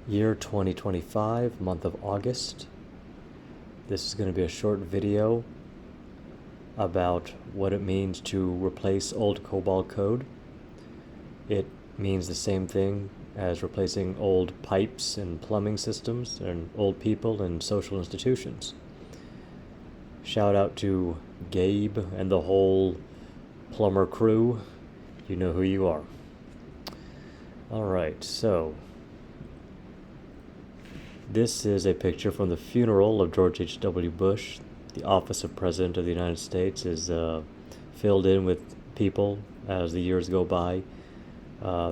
Year 2025, month of August. This is going to be a short video about what it means to replace old Cobol code. It means the same thing as replacing old pipes and plumbing systems and old people and social institutions. Shout out to Gabe and the whole plumber crew. You know who you are. Alright, so this is a picture from the funeral of George H.W. Bush. The office of President of the United States is filled in with people as the years go by.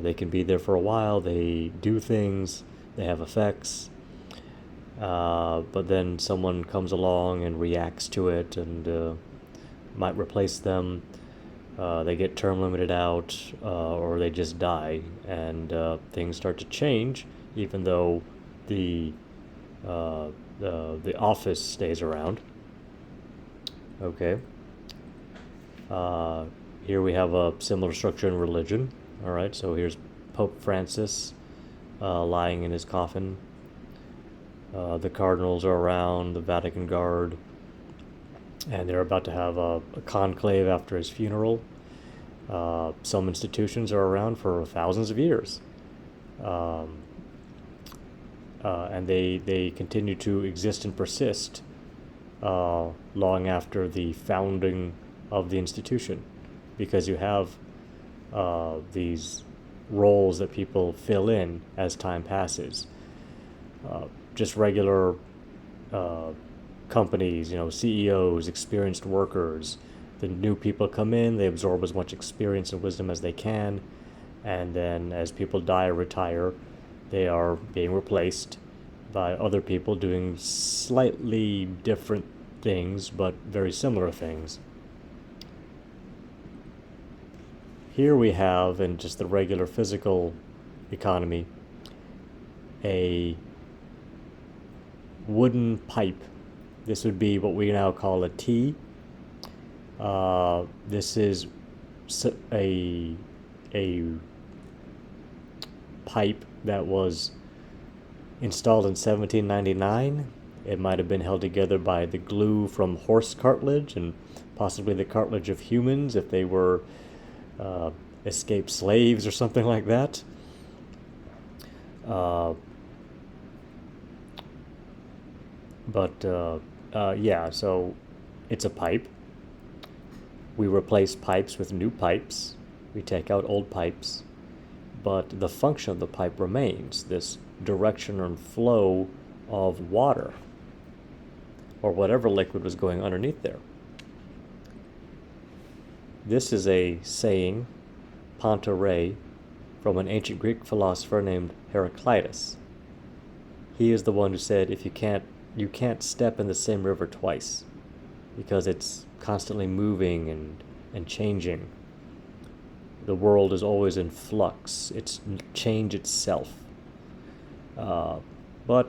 They can be there for a while, they do things, they have effects, but then someone comes along and reacts to it and might replace them. They get term limited out, or they just die, and things start to change, even though the office stays around. Okay. Here we have a similar structure in religion. All right, so here's Pope Francis lying in his coffin. The cardinals are around, the Vatican Guard, and they're about to have a conclave after his funeral. Some institutions are around for thousands of years. And they continue to exist and persist long after the founding of the institution, because you have these roles that people fill in as time passes. Just regular companies, CEOs, experienced workers. The new people come in, they absorb as much experience and wisdom as they can, and then as people die or retire, they are being replaced by other people doing slightly different things, but very similar things. Here we have, in just the regular physical economy, a wooden pipe. This would be what we now call a T. This is a pipe that was installed in 1799. It might have been held together by the glue from horse cartilage and possibly the cartilage of humans if they were escaped slaves or something like that. Yeah, so it's a pipe. We replace pipes with new pipes. We take out old pipes. But the function of the pipe remains, this direction and flow of water or whatever liquid was going underneath there. This is a saying, panta rei, from an ancient Greek philosopher named Heraclitus. He is the one who said, you can't step in the same river twice, because it's constantly moving and changing. The world is always in flux. It's change itself. But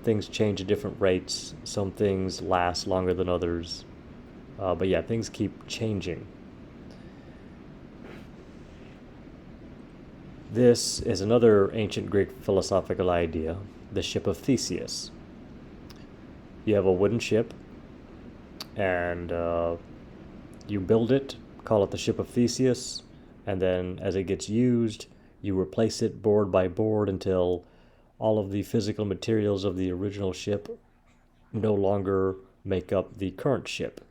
things change at different rates. Some things last longer than others. But yeah, things keep changing. This is another ancient Greek philosophical idea, the ship of Theseus. You have a wooden ship, and you build it, call it the ship of Theseus, and then as it gets used, you replace it board by board until all of the physical materials of the original ship no longer make up the current ship.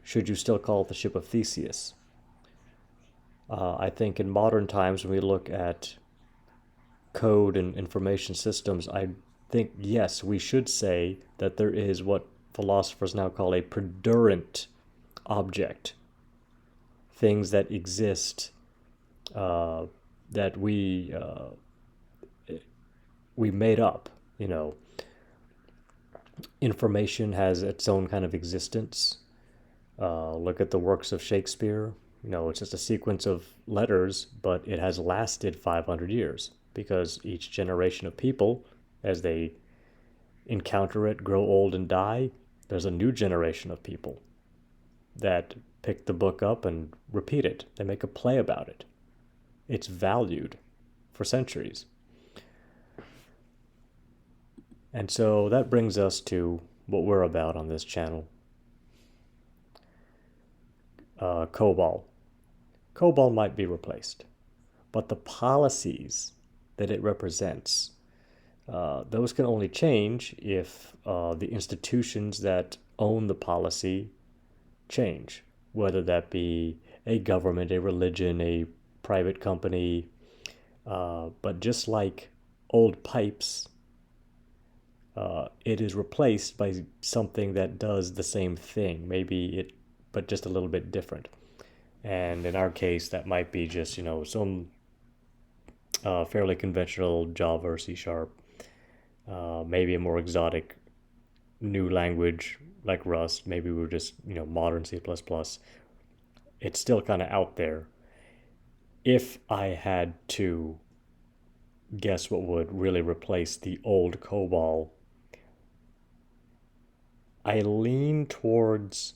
Should you still call it the ship of Theseus? I think in modern times, when we look at code and information systems, I think, yes, we should say that there is what philosophers now call a predurant object. Things that exist that we made up. Information has its own kind of existence. Look at the works of Shakespeare. It's just a sequence of letters, but it has lasted 500 years because each generation of people, as they encounter it, grow old and die, there's a new generation of people that pick the book up and repeat it. They make a play about it. It's valued for centuries. And so that brings us to what we're about on this channel. Cobol. Cobol might be replaced, but the policies that it represents, those can only change if the institutions that own the policy change, whether that be a government, a religion, a private company. But just like old pipes, it is replaced by something that does the same thing, maybe it, but just a little bit different. And in our case, that might be just, some fairly conventional Java or C Sharp, maybe a more exotic new language like Rust. Maybe we're just, modern C++. It's still kind of out there. If I had to guess what would really replace the old COBOL, I lean towards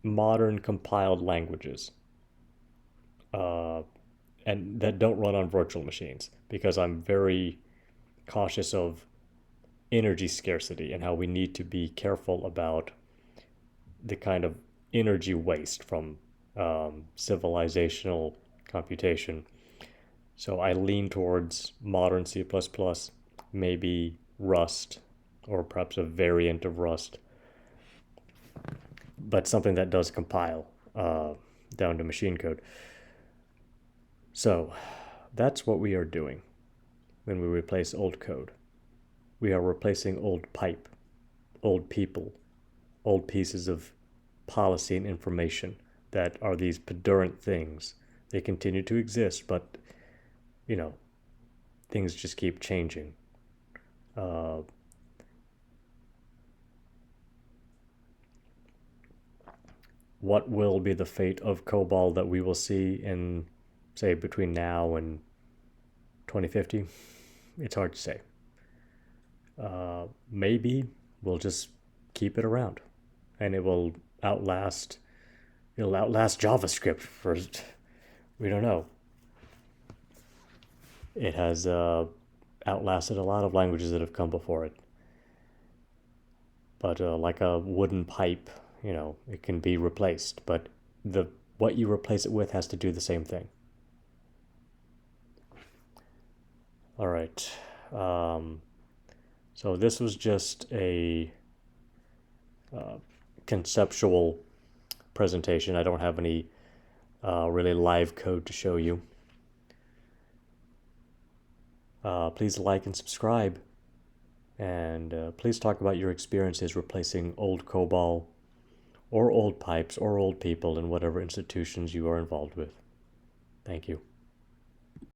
modern compiled languages, uh, and that don't run on virtual machines, because I'm very cautious of energy scarcity and how we need to be careful about the kind of energy waste from civilizational computation. So I lean towards modern C++, maybe Rust, or perhaps a variant of Rust, but something that does compile down to machine code. So that's what we are doing when we replace old code. We are replacing old pipe, old people, old pieces of policy and information that are these pedurant things. They continue to exist, but, things just keep changing. What will be the fate of COBOL that we will see in, say, between now and 2050? It's hard to say. Maybe we'll just keep it around, and it'll outlast JavaScript first. We don't know. It has outlasted a lot of languages that have come before it. But like a wooden pipe, it can be replaced, but what you replace it with has to do the same thing. All right. So this was just a conceptual presentation. I don't have any really live code to show you. Please like and subscribe, and please talk about your experiences replacing old COBOL or old pipes or old people in whatever institutions you are involved with. Thank you.